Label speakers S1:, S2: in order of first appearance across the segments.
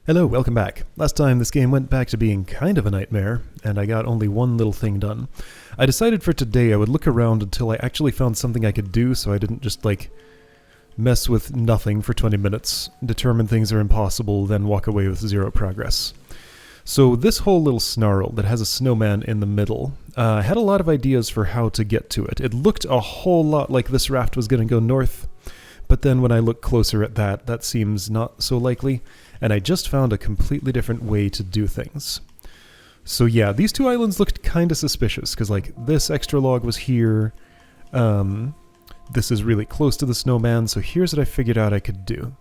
S1: Hello, welcome back. Last time this game went back to being kind of a nightmare, and I got only one little thing done. I decided for today I would look around until I actually found something I could do so I didn't just, mess with nothing for 20 minutes, determine things are impossible, then walk away with zero progress. So this whole little snarl that has a snowman in the middle, had a lot of ideas for how to get to it. It looked a whole lot like this raft was going to go north, but then when I look closer at that seems not so likely, and I just found a completely different way to do things. So yeah, these two islands looked kind of suspicious, because this extra log was here, this is really close to the snowman, so here's what I figured out I could do.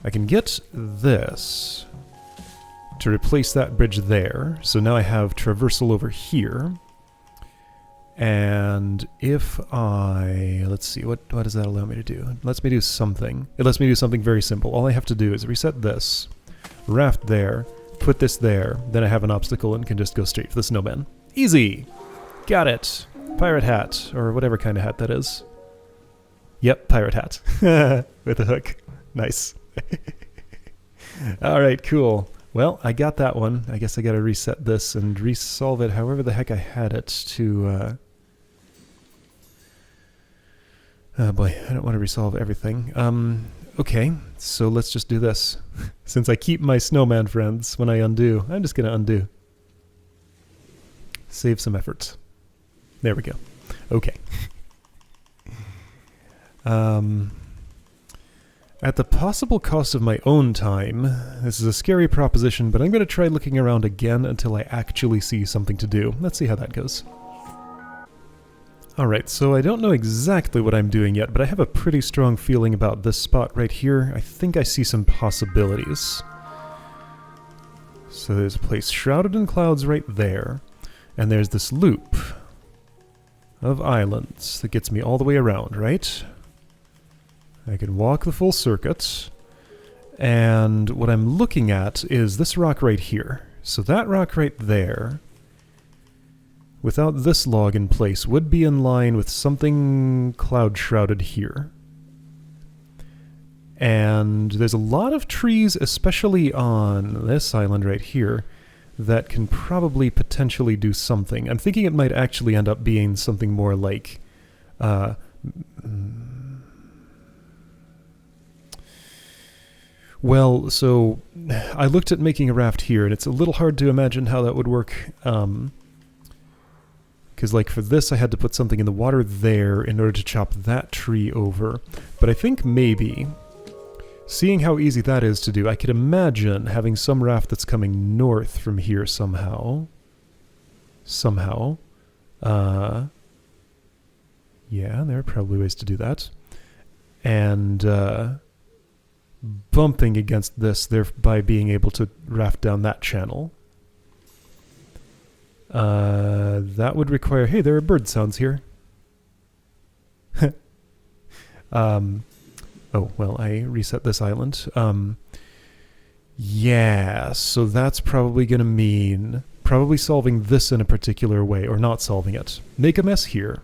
S1: I can get this to replace that bridge there, so now I have traversal over here. And if I, let's see, what does that allow me to do? It lets me do something. It lets me do something very simple. All I have to do is reset this, raft there, put this there, then I have an obstacle and can just go straight for the snowman. Easy! Got it! Pirate hat, or whatever kind of hat that is. Yep, pirate hat. With a hook. Nice. Alright, cool. Well, I got that one. I guess I gotta reset this and resolve it however the heck I had it to, oh boy, I don't want to resolve everything. Okay, so let's just do this. Since I keep my snowman friends when I undo, I'm just gonna undo. Save some effort. There we go. Okay. At the possible cost of my own time, this is a scary proposition, but I'm going to try looking around again until I actually see something to do. Let's see how that goes. Alright, so I don't know exactly what I'm doing yet, but I have a pretty strong feeling about this spot right here. I think I see some possibilities. So there's a place shrouded in clouds right there, and there's this loop of islands that gets me all the way around, right? I can walk the full circuit, and what I'm looking at is this rock right here. So that rock right there, without this log in place, would be in line with something cloud-shrouded here. And there's a lot of trees, especially on this island right here, that can probably potentially do something. I'm thinking it might actually end up being something more like... Well, so I looked at making a raft here, and it's a little hard to imagine how that would work. Because, for this, I had to put something in the water there in order to chop that tree over. But I think maybe, seeing how easy that is to do, I could imagine having some raft that's coming north from here somehow. Yeah, there are probably ways to do that. And, bumping against this, thereby being able to raft down that channel. That would require... Hey, there are bird sounds here. Oh, well, I reset this island. Yeah, so that's probably going to mean probably solving this in a particular way, or not solving it. Make a mess here,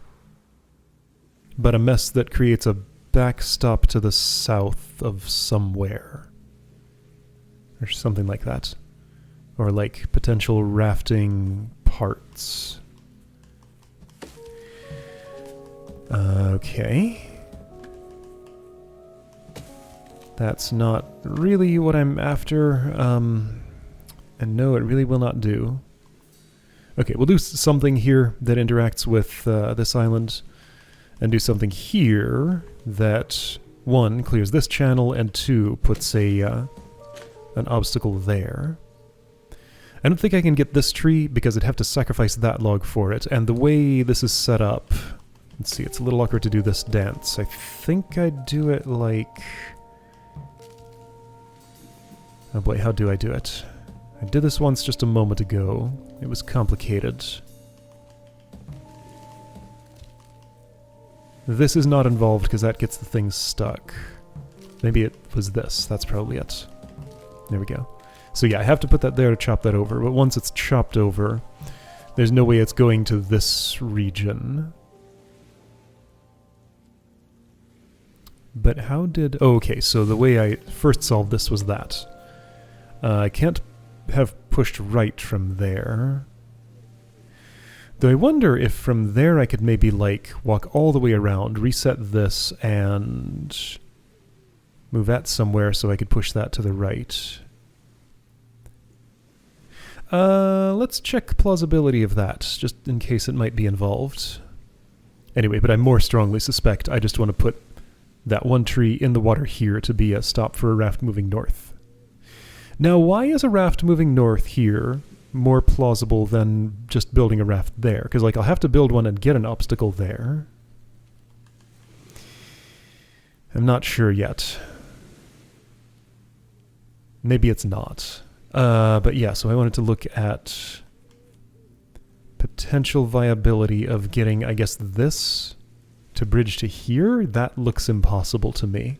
S1: but a mess that creates a backstop to the south of somewhere. Or something like that. Or potential rafting parts. Okay. That's not really what I'm after. And no, it really will not do. Okay, we'll do something here that interacts with this island. And do something here that, 1, clears this channel, and 2, puts an obstacle there. I don't think I can get this tree because I'd have to sacrifice that log for it, and the way this is set up... Let's see, it's a little awkward to do this dance. I think I'd do it like... Oh boy, how do I do it? I did this once just a moment ago. It was complicated. This is not involved because that gets the thing stuck. Maybe it was this. That's probably it. There we go. So yeah, I have to put that there to chop that over, but once it's chopped over, there's no way it's going to this region. But how did... Oh, okay, so the way I first solved this was that. I can't have pushed right from there. Though I wonder if from there I could maybe, like, walk all the way around, reset this, and move that somewhere so I could push that to the right. Let's check plausibility of that, just in case it might be involved. Anyway, but I more strongly suspect I just want to put that one tree in the water here to be a stop for a raft moving north. Now, why is a raft moving north here more plausible than just building a raft there? Because, like, I'll have to build one and get an obstacle there. I'm not sure yet. Maybe it's not. But yeah, so I wanted to look at potential viability of getting, I guess, this to bridge to here. That looks impossible to me.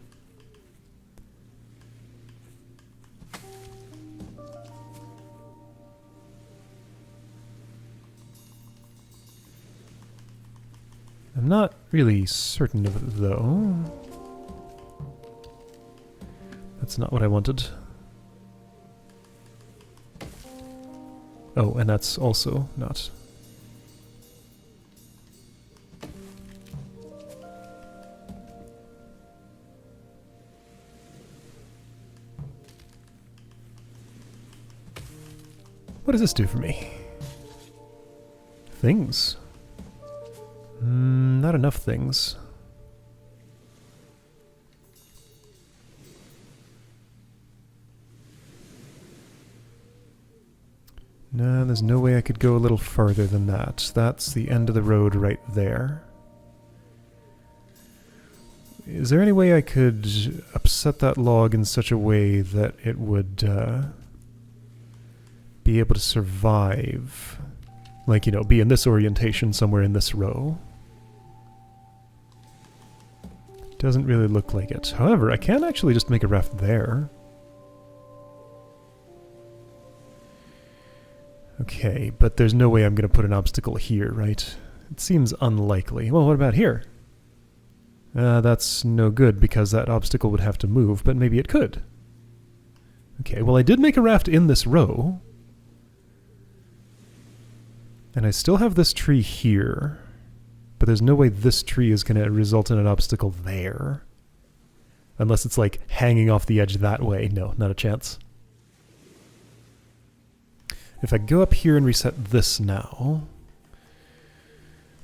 S1: I'm not really certain of it, though. That's not what I wanted. Oh, and that's also not. What does this do for me? Things. Not enough things. No, there's no way I could go a little farther than that. That's the end of the road right there. Is there any way I could upset that log in such a way that it would be able to survive? Like, you know, be in this orientation somewhere in this row? Doesn't really look like it. However, I can actually just make a raft there. Okay, but there's no way I'm going to put an obstacle here, right? It seems unlikely. Well, what about here? That's no good because that obstacle would have to move, but maybe it could. Okay, well, I did make a raft in this row. And I still have this tree here. But there's no way this tree is going to result in an obstacle there. Unless it's like hanging off the edge that way. No, not a chance. If I go up here and reset this now,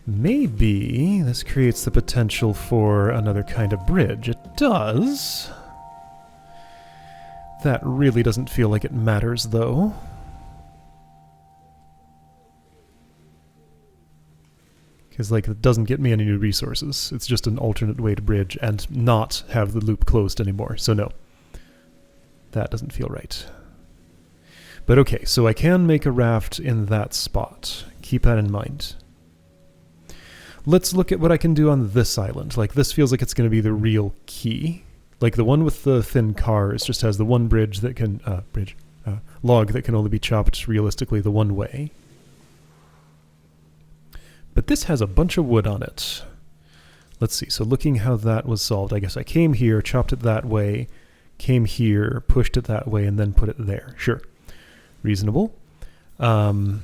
S1: maybe this creates the potential for another kind of bridge. It does. That really doesn't feel like it matters, though. Because, like, it doesn't get me any new resources. It's just an alternate way to bridge and not have the loop closed anymore. So no. That doesn't feel right. But okay, so I can make a raft in that spot. Keep that in mind. Let's look at what I can do on this island. Like, this feels like it's going to be the real key. Like, the one with the thin cars just has the one bridge that can... log that can only be chopped realistically the one way. But this has a bunch of wood on it. Let's see, so looking how that was solved, I guess I came here, chopped it that way, came here, pushed it that way, and then put it there. Sure. Reasonable. So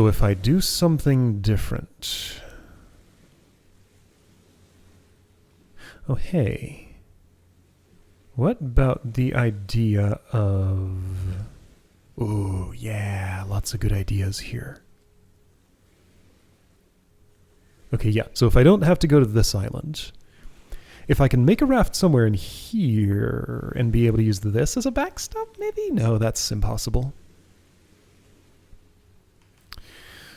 S1: if I do something different... Oh, hey. What about the idea of... Ooh, yeah, lots of good ideas here. Okay, yeah, so if I don't have to go to this island, if I can make a raft somewhere in here and be able to use this as a backstop, maybe? No, that's impossible.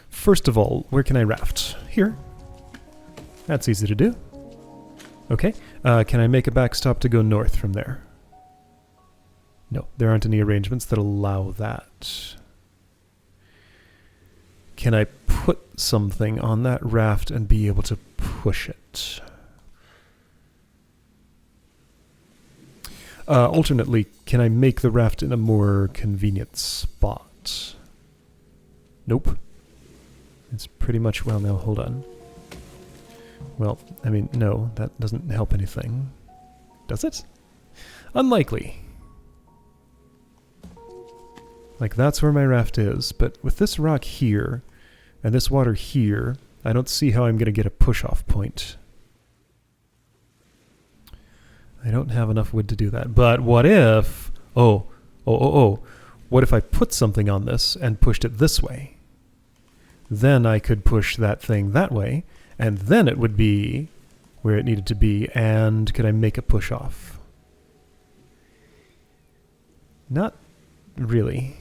S1: First of all, where can I raft? Here. That's easy to do. Okay, can I make a backstop to go north from there? No, there aren't any arrangements that allow that. Can I put something on that raft and be able to push it? Alternately, can I make the raft in a more convenient spot? Nope. It's pretty much... Well, no, hold on. Well, I mean, no, that doesn't help anything. Does it? Unlikely. Like, that's where my raft is, but with this rock here, and this water here, I don't see how I'm going to get a push-off point. I don't have enough wood to do that. But what if... What if I put something on this and pushed it this way? Then I could push that thing that way, and then it would be where it needed to be, and could I make a push-off? Not really.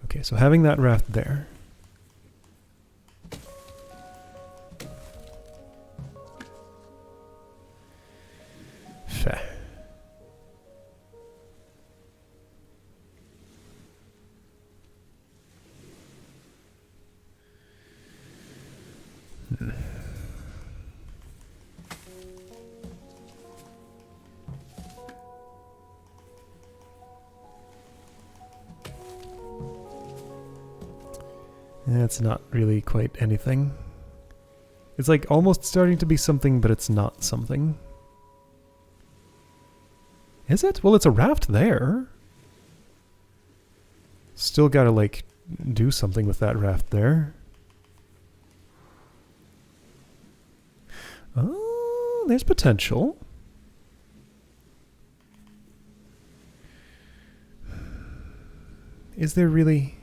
S1: Okay, so having that raft there. Fair. That's not really quite anything. It's like almost starting to be something, but it's not something. Is it? Well, it's a raft there. Still gotta, like, do something with that raft there. Oh, there's potential. Is there really...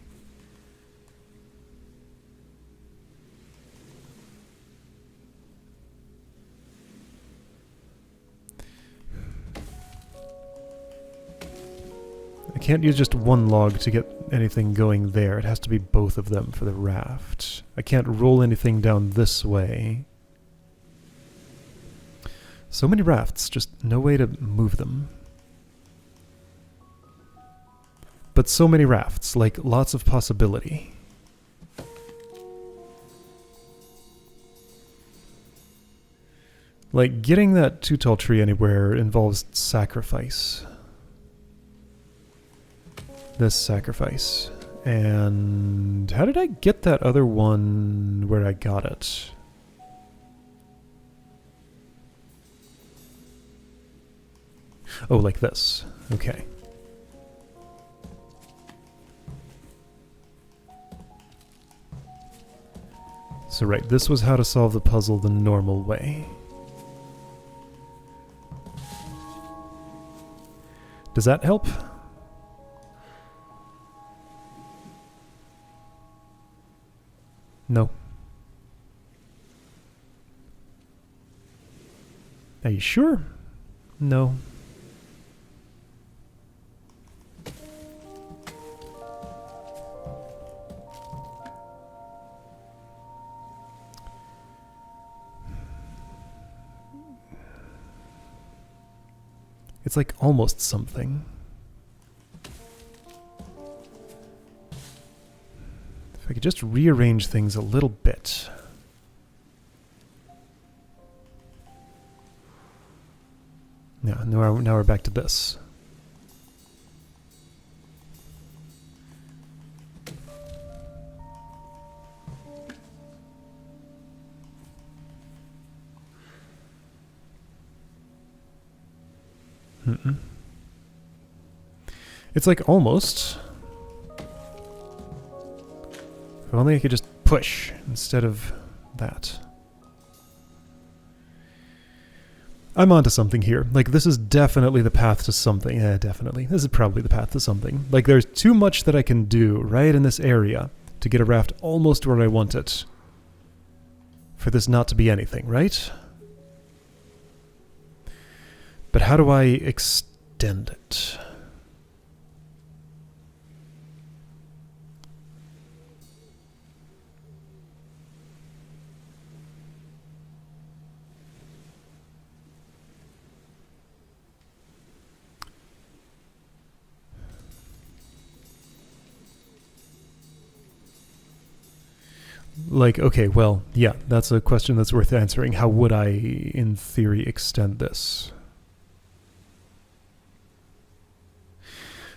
S1: I can't use just one log to get anything going there. It has to be both of them for the raft. I can't roll anything down this way. So many rafts, just no way to move them. But so many rafts, like lots of possibility. Like getting that too tall tree anywhere involves sacrifice. This sacrifice. And how did I get that other one where I got it? Oh, like this. Okay. So right, this was how to solve the puzzle the normal way. Does that help? No. Are you sure? No. It's like almost something. If I could just rearrange things a little bit. Yeah, now we're back to this. It's like almost. If only I could just push instead of that. I'm onto something here. Like, this is definitely the path to something. Yeah, definitely. This is probably the path to something. Like, there's too much that I can do right in this area to get a raft almost where I want it. For this not to be anything, right? But how do I extend it? Like, okay, well, yeah, that's a question that's worth answering. How would I, in theory, extend this?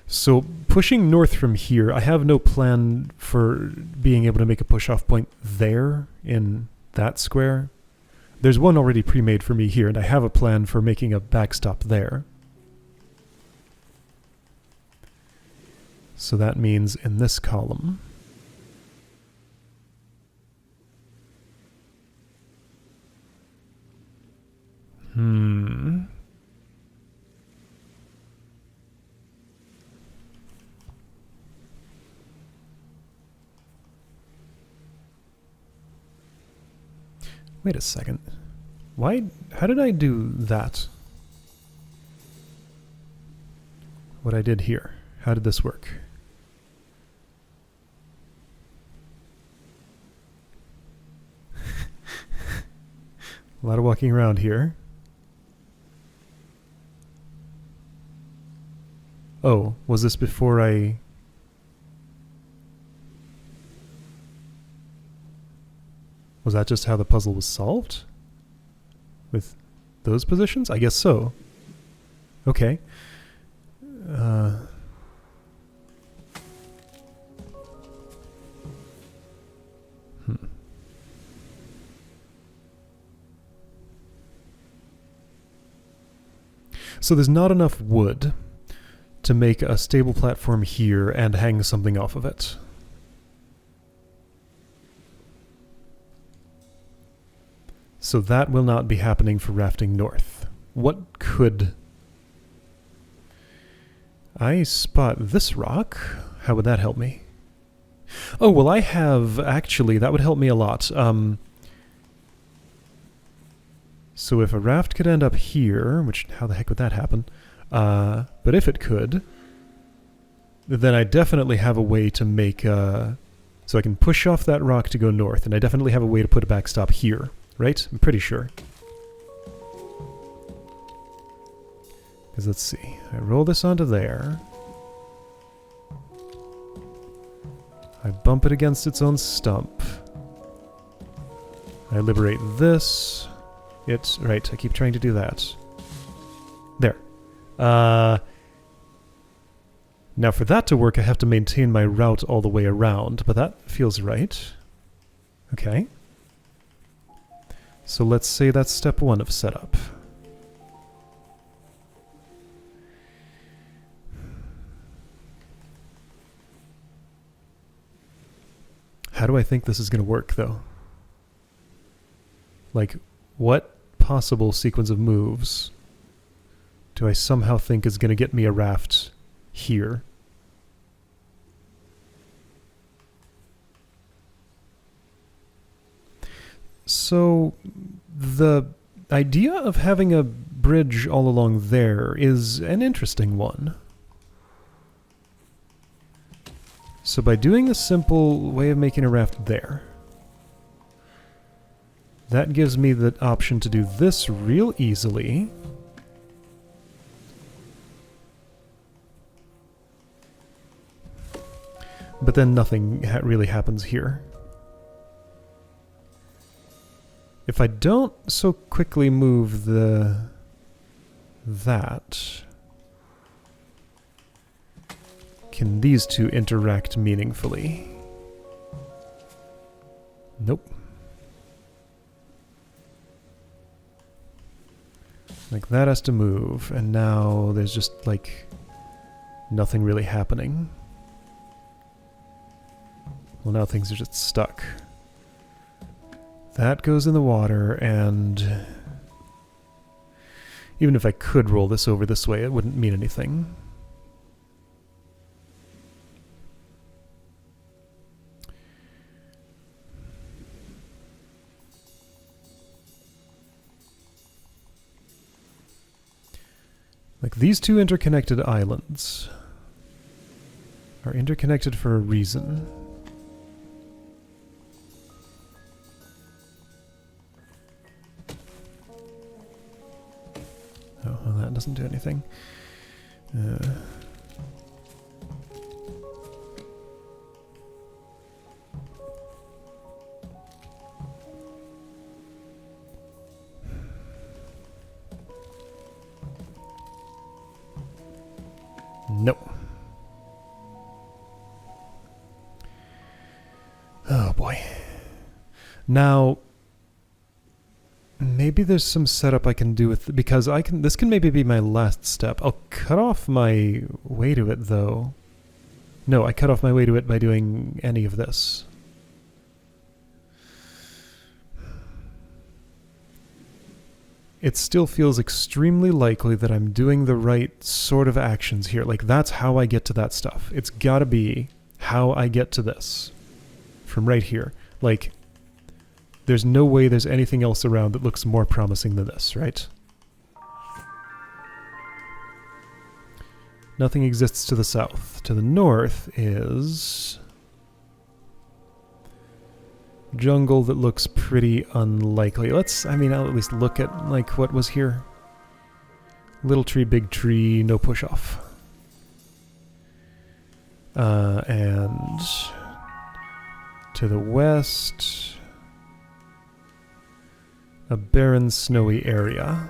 S1: So, pushing north from here, I have no plan for being able to make a push-off point there, in that square. There's one already pre-made for me here, and I have a plan for making a backstop there. So that means in this column... Wait a second. How did I do that? What I did here. How did this work? A lot of walking around here. Oh, was this before I... Was that just how the puzzle was solved? With those positions? I guess so. Okay. So there's not enough wood to make a stable platform here and hang something off of it. So that will not be happening for rafting north. What could... I spot this rock. How would that help me? Oh, well, I have... Actually, that would help me a lot. So if a raft could end up here, which how the heck would that happen? But if it could, then I definitely have a way to make... so I can push off that rock to go north, and I definitely have a way to put a backstop here. Right? I'm pretty sure. Because let's see. I roll this onto there. I bump it against its own stump. I liberate this. Right, I keep trying to do that. There. Now for that to work, I have to maintain my route all the way around, but that feels right. Okay. So let's say that's step 1 of setup. How do I think this is going to work, though? Like, what possible sequence of moves do I somehow think is going to get me a raft here? So, the idea of having a bridge all along there is an interesting one. So by doing a simple way of making a raft there, that gives me the option to do this real easily. But then nothing really happens here. If I don't so quickly move that, can these two interact meaningfully? Nope. Like that has to move, and now there's just like nothing really happening. Well, now things are just stuck. That goes in the water, and even if I could roll this over this way, it wouldn't mean anything. Like these two interconnected islands are interconnected for a reason. Oh, well, that doesn't do anything. Nope. Oh boy. Now, maybe there's some setup I can do with... Because this can maybe be my last step. I'll cut off my way to it, though. No, I cut off my way to it by doing any of this. It still feels extremely likely that I'm doing the right sort of actions here. Like, that's how I get to that stuff. It's gotta be how I get to this. From right here. Like, there's no way there's anything else around that looks more promising than this, right? Nothing exists to the south. To the north is... jungle that looks pretty unlikely. I'll at least look at, like, what was here. Little tree, big tree, no push-off. And... to the west... a barren, snowy area.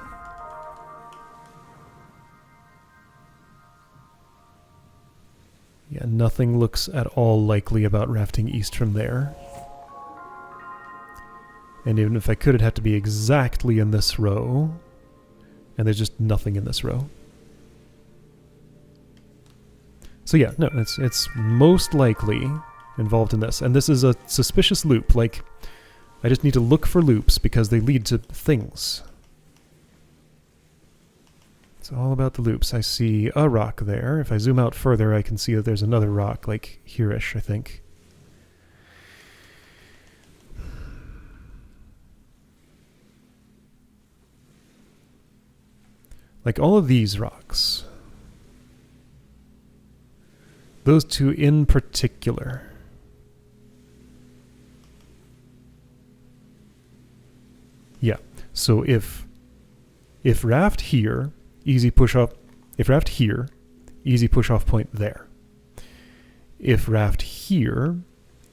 S1: Yeah, nothing looks at all likely about rafting east from there. And even if I could, it'd have to be exactly in this row. And there's just nothing in this row. So yeah, no, it's most likely involved in this. And this is a suspicious loop. Like, I just need to look for loops because they lead to things. It's all about the loops. I see a rock there. If I zoom out further, I can see that there's another rock, like here-ish, I think. Like all of these rocks. Those two in particular. Yeah, so if raft here, easy push off. If raft here, easy push off point there. If raft here,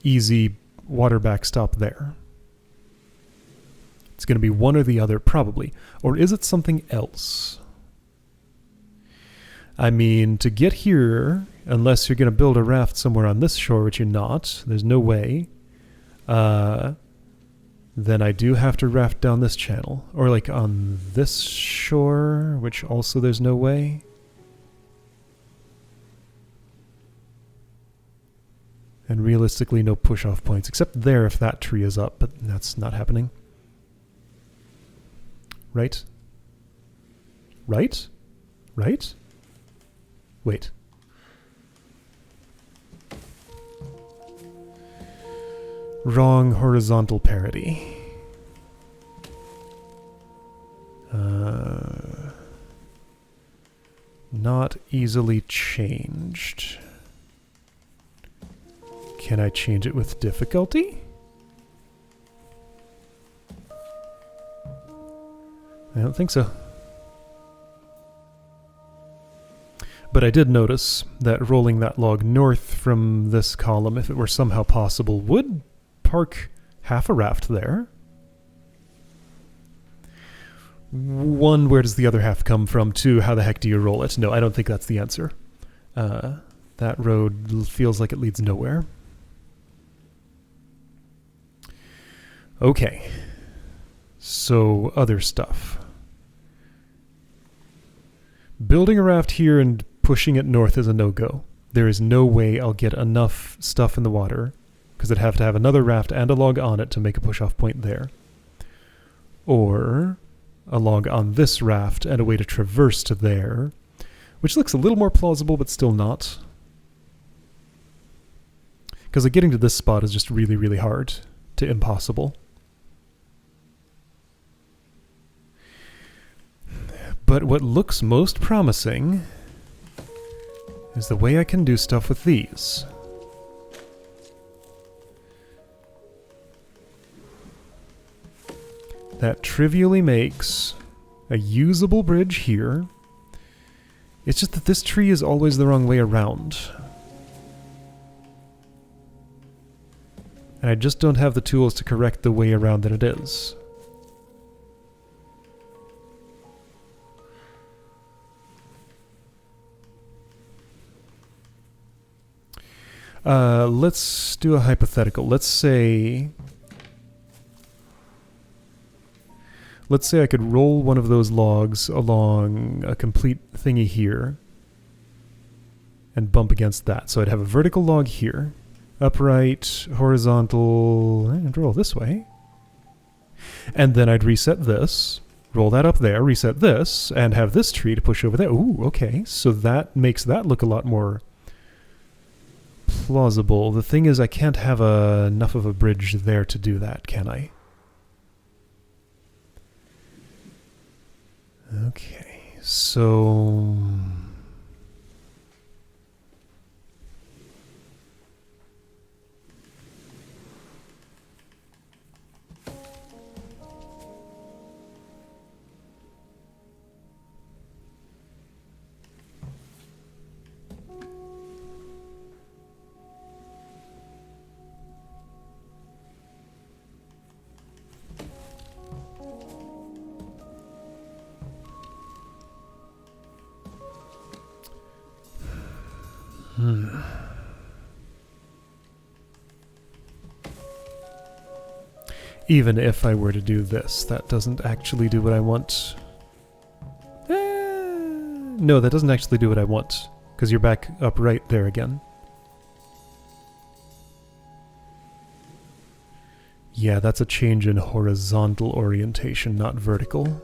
S1: easy water backstop there. It's going to be one or the other, probably. Or is it something else? I mean, to get here, unless you're going to build a raft somewhere on this shore, which you're not, there's no way, then I do have to raft down this channel. Or like on this shore, which also there's no way. And realistically, no push-off points, except there if that tree is up, but that's not happening. Right? Right? Right? Wait. Wrong horizontal parity. Not easily changed. Can I change it with difficulty? I don't think so. But I did notice that rolling that log north from this column, if it were somehow possible, would park half a raft there. One, where does the other half come from? Two, how the heck do you roll it? No, I don't think that's the answer. That road feels like it leads nowhere. Okay. So, other stuff. Building a raft here and pushing it north is a no-go. There is no way I'll get enough stuff in the water, because I'd have to have another raft and a log on it to make a push-off point there. Or a log on this raft and a way to traverse to there, which looks a little more plausible, but still not. Because like, getting to this spot is just really, really hard to impossible. But what looks most promising is the way I can do stuff with these. That trivially makes a usable bridge here. It's just that this tree is always the wrong way around. And I just don't have the tools to correct the way around that it is. Let's do a hypothetical. Let's say let's say I could roll one of those logs along a complete thingy here and bump against that. So I'd have a vertical log here, upright, horizontal, and roll this way. And then I'd reset this, roll that up there, reset this, and have this tree to push over there. Ooh, okay. So that makes that look a lot more plausible. The thing is, I can't have enough of a bridge there to do that, can I? Okay, so... Even if I were to do this, that doesn't actually do what I want. No, that doesn't actually do what I want, because you're back up right there again. Yeah, that's a change in horizontal orientation, not vertical.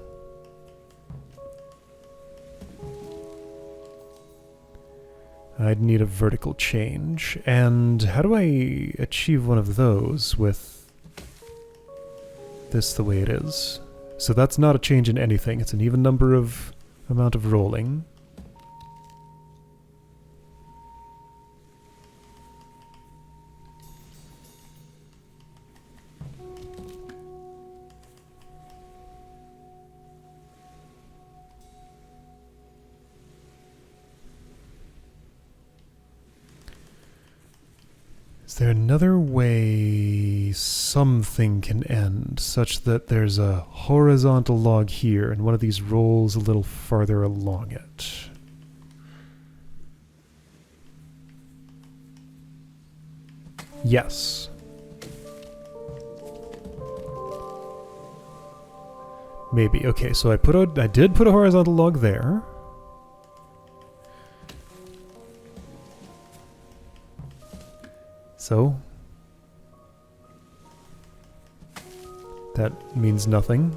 S1: I'd need a vertical change. And how do I achieve one of those with this the way it is? So that's not a change in anything. It's an even number of amount of rolling. Is there another way something can end, such that there's a horizontal log here and one of these rolls a little farther along it? Yes. Maybe. Okay, so I did put a horizontal log there. So, that means nothing.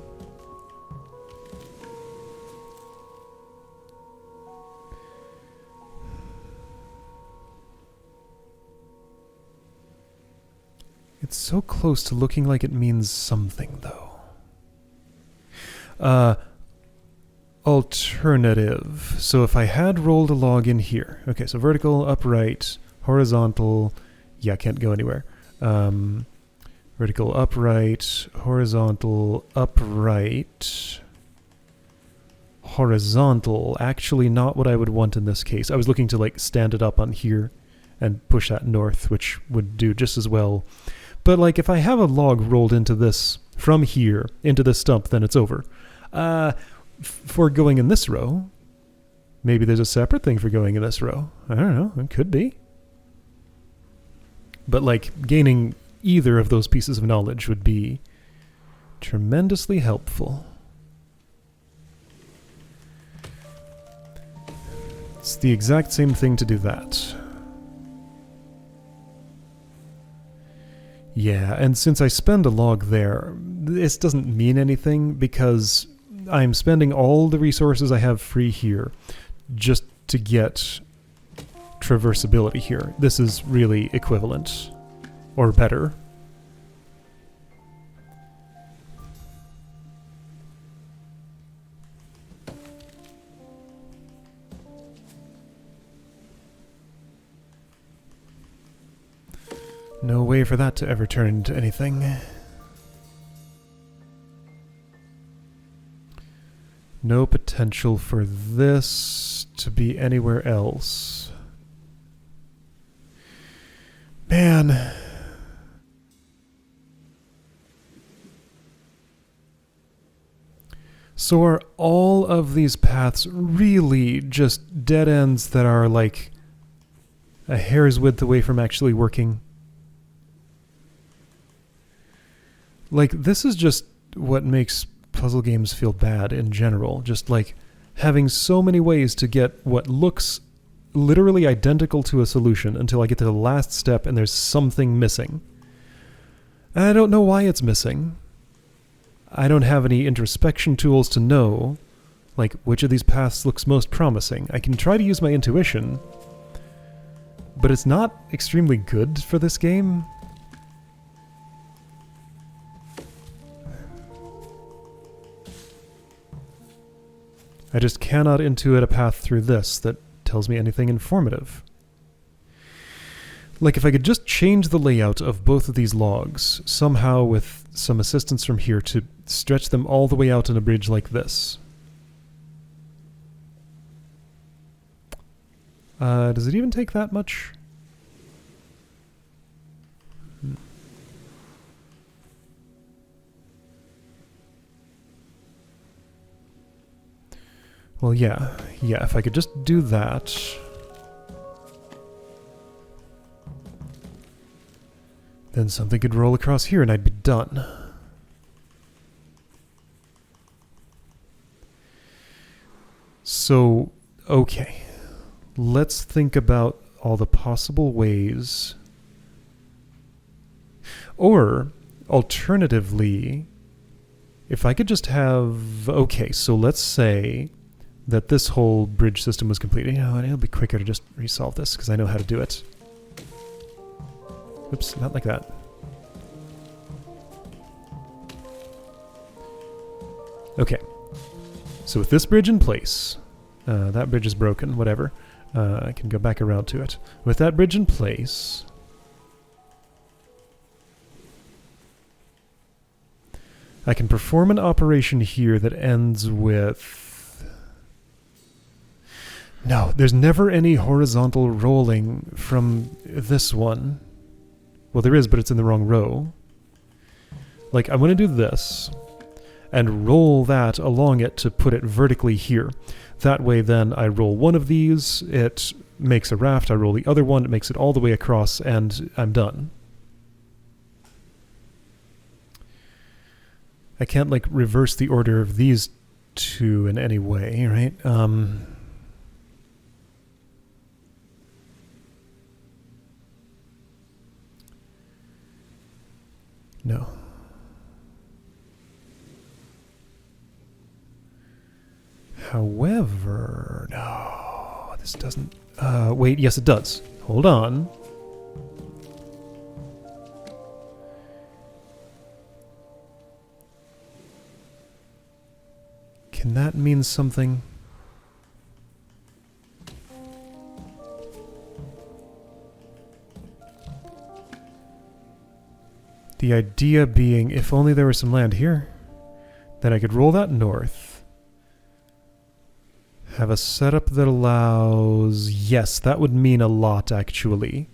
S1: It's so close to looking like it means something, though. Alternative. So if I had rolled a log in here. Okay, so vertical, upright, horizontal. Yeah, can't go anywhere. Vertical, upright, horizontal, upright, horizontal. Actually not what I would want in this case. I was looking to like stand it up on here and push that north, which would do just as well. But like if I have a log rolled into this, from here, into this stump, then it's over. For going in this row, maybe there's a separate thing for going in this row. I don't know, it could be. But like gaining either of those pieces of knowledge would be tremendously helpful. It's the exact same thing to do that. Yeah, and since I spend a log there, this doesn't mean anything because I'm spending all the resources I have free here just to get traversability here. This is really equivalent, or better. No way for that to ever turn into anything. No potential for this to be anywhere else. Man. So are all of these paths really just dead ends that are like a hair's width away from actually working? Like, this is just what makes puzzle games feel bad in general. Just like having so many ways to get what looks literally identical to a solution until I get to the last step and there's something missing. And I don't know why it's missing. I don't have any introspection tools to know, like, which of these paths looks most promising. I can try to use my intuition, but it's not extremely good for this game. I just cannot intuit a path through this that tells me anything informative. Like if I could just change the layout of both of these logs, somehow with some assistance from here to stretch them all the way out on a bridge like this. Does it even take that much? Well, yeah, if I could just do that. Then something could roll across here and I'd be done. So, okay. Let's think about all the possible ways. Or, alternatively, if I could just have... Okay, so let's say that this whole bridge system was complete. You know, it'll be quicker to just resolve this because I know how to do it. Oops, not like that. Okay. So with this bridge in place, that bridge is broken, whatever. I can go back around to it. With that bridge in place, I can perform an operation here that ends with... No, there's never any horizontal rolling from this one. Well, there is, but it's in the wrong row. Like, I'm going to do this and roll that along it to put it vertically here. That way, then, I roll one of these, it makes a raft, I roll the other one, it makes it all the way across, and I'm done. I can't, like, reverse the order of these two in any way, right? No. However, no, this doesn't... wait, yes it does. Hold on. Can that mean something? The idea being, if only there was some land here, then I could roll that north. Have a setup that allows... Yes, that would mean a lot, actually.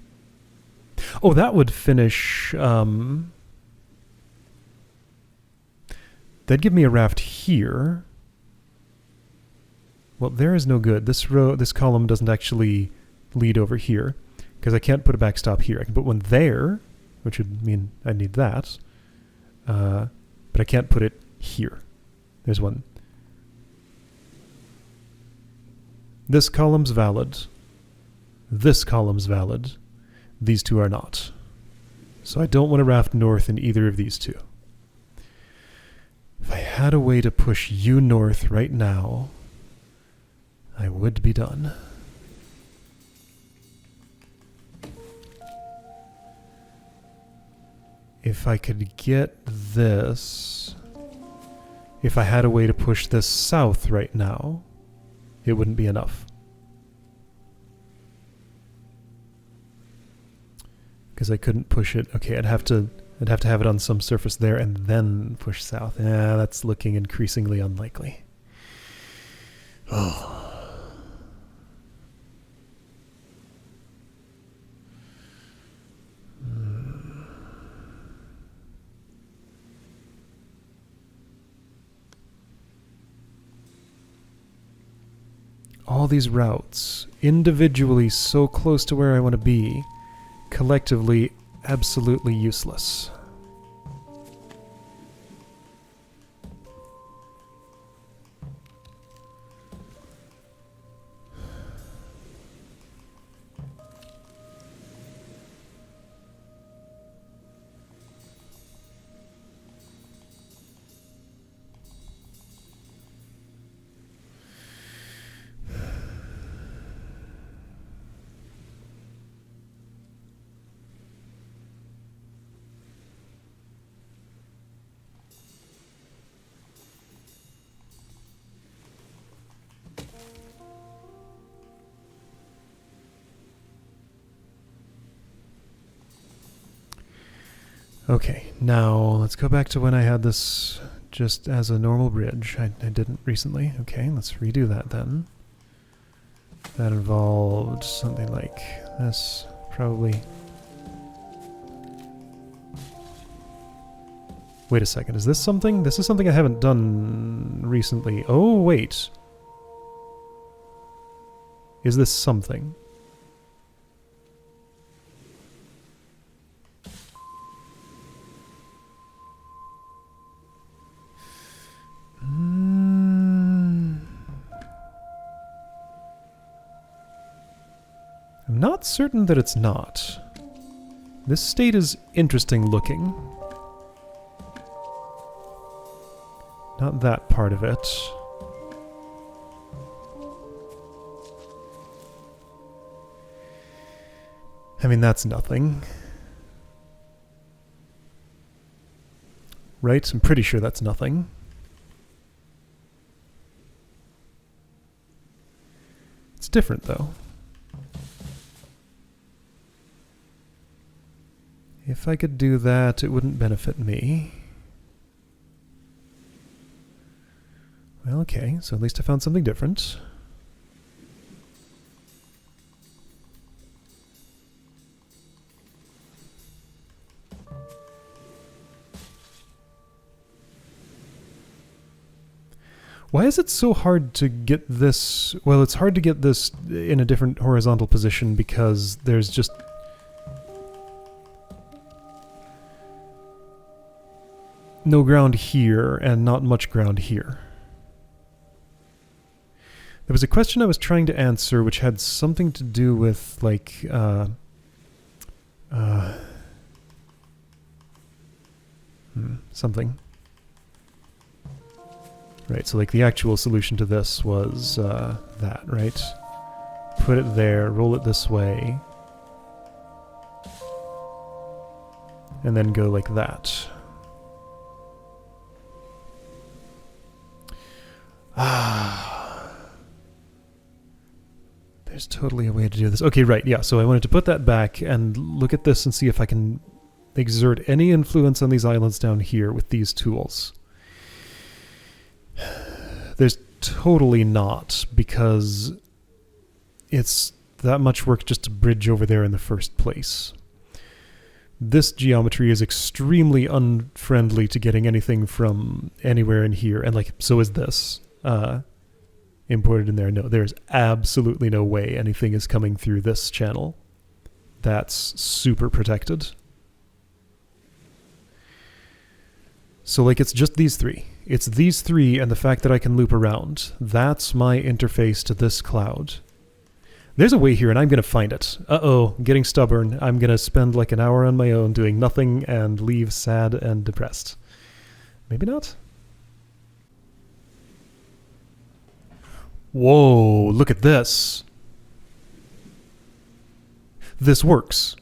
S1: Oh, that would finish... That'd give me a raft here. Well, there is no good. This row, this column doesn't actually lead over here, because I can't put a backstop here. I can put one there, which would mean I need that. But I can't put it here. There's one. This column's valid. This column's valid. These two are not. So I don't want to raft north in either of these two. If I had a way to push you north right now, I would be done. If I could get this... If I had a way to push this south right now, it wouldn't be enough. Because I couldn't push it. Okay, I'd have to have it on some surface there and then push south. Yeah, that's looking increasingly unlikely. Oh. All these routes, individually so close to where I want to be, collectively absolutely useless. Okay, now let's go back to when I had this just as a normal bridge. I didn't recently. Okay, let's redo that then. That involved something like this, probably. Wait a second, is this something? This is something I haven't done recently. Oh, wait. Is this something? I'm not certain that it's not. This state is interesting looking. Not that part of it. I mean, that's nothing. Right? I'm pretty sure that's nothing. It's different, though. If I could do that, it wouldn't benefit me. Well, okay, so at least I found something different. Why is it so hard to get this? Well, it's hard to get this in a different horizontal position because there's just no ground here and not much ground here. There was a question I was trying to answer which had something to do with, like, something. Right, so like the actual solution to this was that, right? Put it there, roll it this way, and then go like that. There's totally a way to do this. Okay, right, yeah, so I wanted to put that back and look at this and see if I can exert any influence on these islands down here with these tools. There's totally not, because it's that much work just to bridge over there in the first place. This geometry is extremely unfriendly to getting anything from anywhere in here, and like, so is this. Imported in there. No, there's absolutely no way anything is coming through this channel. That's super protected. So like, it's just these three. It's these three and the fact that I can loop around. That's my interface to this cloud. There's a way here and I'm going to find it. Uh-oh, getting stubborn. I'm going to spend like an hour on my own doing nothing and leave sad and depressed. Maybe not? Whoa, look at this. This works.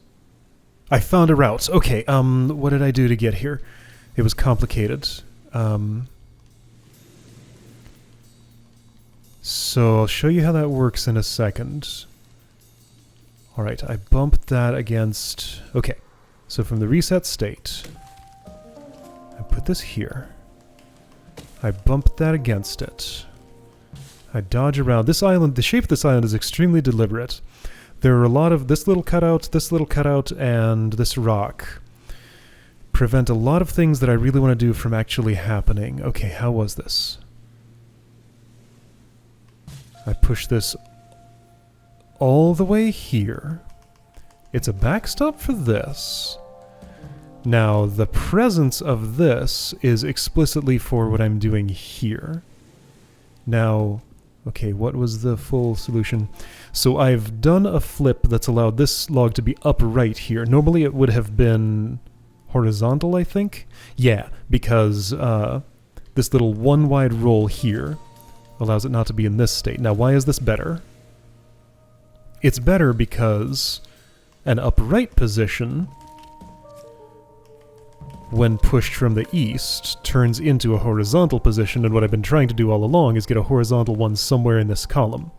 S1: I found a route. Okay, what did I do to get here? It was complicated. So I'll show you how that works in a second. Alright, I bumped that against... Okay, so from the reset state, I put this here. I bumped that against it. I dodge around. This island, the shape of this island is extremely deliberate. There are a lot of this little cutout, and this rock prevent a lot of things that I really want to do from actually happening. Okay, how was this? I push this all the way here. It's a backstop for this. Now, the presence of this is explicitly for what I'm doing here. Now, okay, what was the full solution? So I've done a flip that's allowed this log to be upright here. Normally it would have been horizontal, I think? Yeah, because this little one wide roll here allows it not to be in this state. Now, why is this better? It's better because an upright position, when pushed from the east, turns into a horizontal position, and what I've been trying to do all along is get a horizontal one somewhere in this column.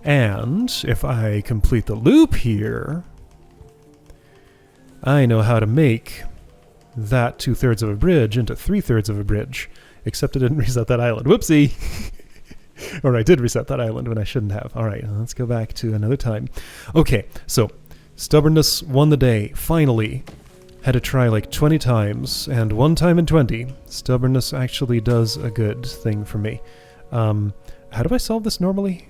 S1: And if I complete the loop here, I know how to make that 2/3 of a bridge into 3/3 of a bridge, except I didn't reset that island. Whoopsie! Or I did reset that island when I shouldn't have. All right, let's go back to another time. Okay, so Stubbornness won the day, finally. Had to try like 20 times, and one time in 20, Stubbornness actually does a good thing for me. How do I solve this normally?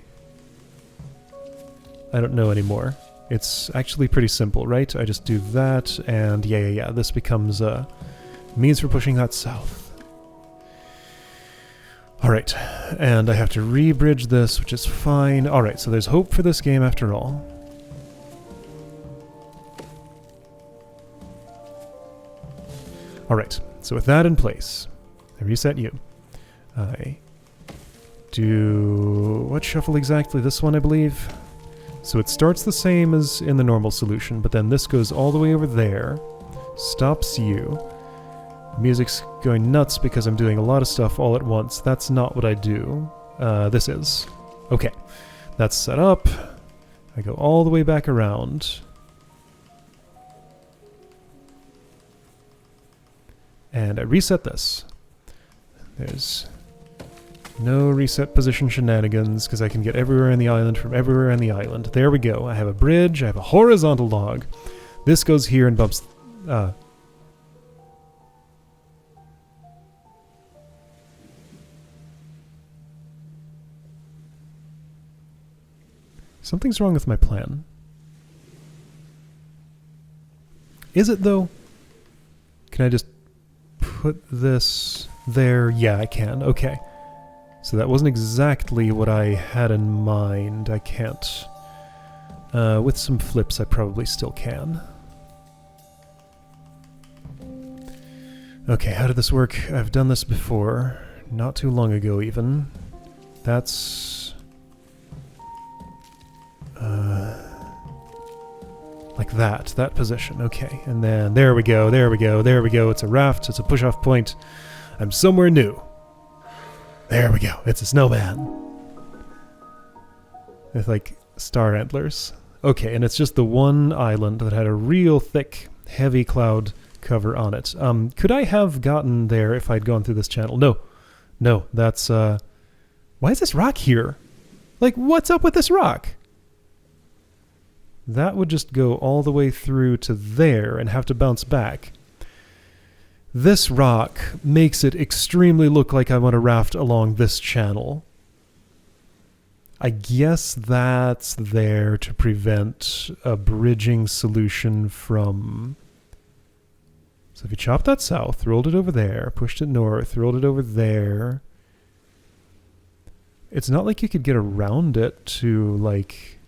S1: I don't know anymore. It's actually pretty simple, right? I just do that, and yeah, this becomes a means for pushing that south. Alright, and I have to re-bridge this, which is fine. Alright, so there's hope for this game after all. Alright, so with that in place, I reset you. I do... what shuffle exactly? This one, I believe? So it starts the same as in the normal solution, but then this goes all the way over there, stops you. Music's going nuts because I'm doing a lot of stuff all at once. That's not what I do. This is. Okay. That's set up. I go all the way back around. And I reset this. There's no reset position shenanigans because I can get everywhere in the island from everywhere in the island. There we go. I have a bridge. I have a horizontal log. This goes here and bumps... Something's wrong with my plan. Is it, though? Can I just put this there? Yeah, I can. Okay. So that wasn't exactly what I had in mind. I can't. With some flips, I probably still can. Okay, how did this work? I've done this before. Not too long ago, even. That's... like that position. Okay, and then there we go, there we go, there we go. It's a raft, it's a push-off point. I'm somewhere new. There we go, it's a snowman. With like star antlers. Okay, and it's just the one island that had a real thick, heavy cloud cover on it. Could I have gotten there if I'd gone through this channel? No, that's, why is this rock here? Like, what's up with this rock? That would just go all the way through to there and have to bounce back. This rock makes it extremely look like I want to raft along this channel. I guess that's there to prevent a bridging solution from... So if you chopped that south, rolled it over there, pushed it north, rolled it over there... It's not like you could get around it to, like...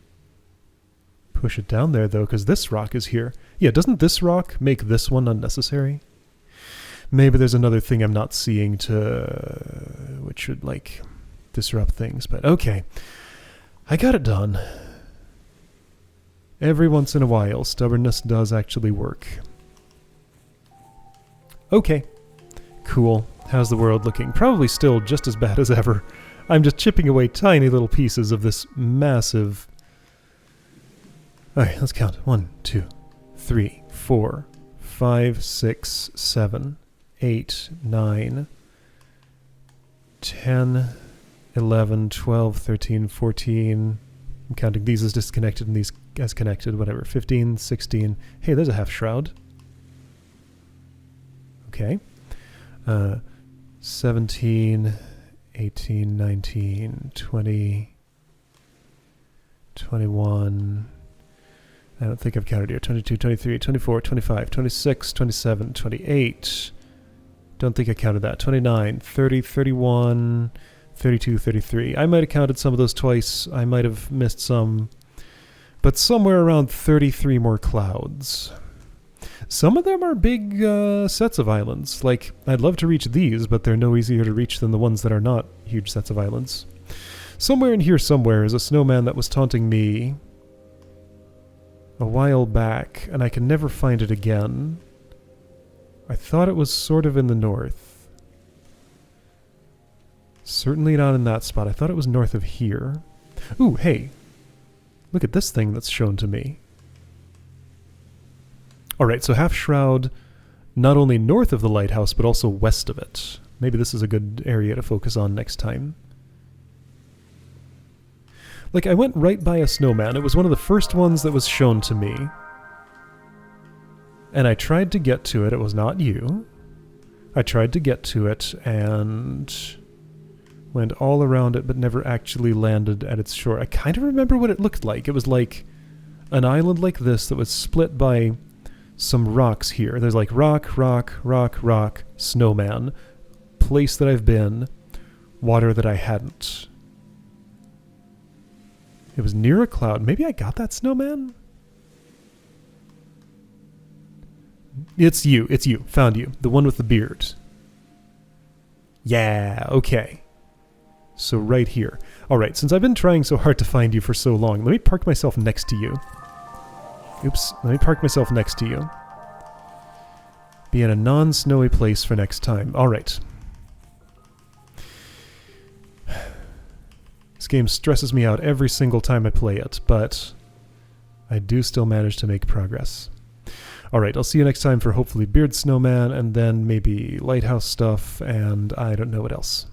S1: push it down there, though, because this rock is here. Yeah, doesn't this rock make this one unnecessary? Maybe there's another thing I'm not seeing which would, like, disrupt things, but okay. I got it done. Every once in a while, stubbornness does actually work. Okay. Cool. How's the world looking? Probably still just as bad as ever. I'm just chipping away tiny little pieces of this massive... Alright, let's count. 1, 2, 3, 4, 5, 6, 7, 8, 9, 10, 11, 12, 13, 14. I'm counting these as disconnected and these as connected, whatever. 15, 16. Hey, there's a half shroud. Okay. 17, 18, 19, 20, 21... I don't think I've counted here. 22, 23, 24, 25, 26, 27, 28. Don't think I counted that. 29, 30, 31, 32, 33. I might have counted some of those twice. I might have missed some. But somewhere around 33 more clouds. Some of them are big sets of islands. Like, I'd love to reach these, but they're no easier to reach than the ones that are not huge sets of islands. Somewhere in here somewhere is a snowman that was taunting me a while back, and I can never find it again. I thought it was sort of in the north. Certainly not in that spot. I thought it was north of here. Ooh, hey. Look at this thing that's shown to me. Alright, so half shroud not only north of the lighthouse, but also west of it. Maybe this is a good area to focus on next time. Like, I went right by a snowman. It was one of the first ones that was shown to me. And I tried to get to it. It was not you. I tried to get to it and went all around it, but never actually landed at its shore. I kind of remember what it looked like. It was like an island like this that was split by some rocks here. There's like rock, rock, rock, rock, snowman, place that I've been, water that I hadn't. It was near a cloud. Maybe I got that snowman? It's you. It's you. Found you. The one with the beard. Yeah, okay. So right here. Alright, since I've been trying so hard to find you for so long, let me park myself next to you. Oops. Let me park myself next to you. Be in a non-snowy place for next time. Alright. This game stresses me out every single time I play it, but I do still manage to make progress. Alright, I'll see you next time for hopefully Beard Snowman, and then maybe Lighthouse stuff, and I don't know what else.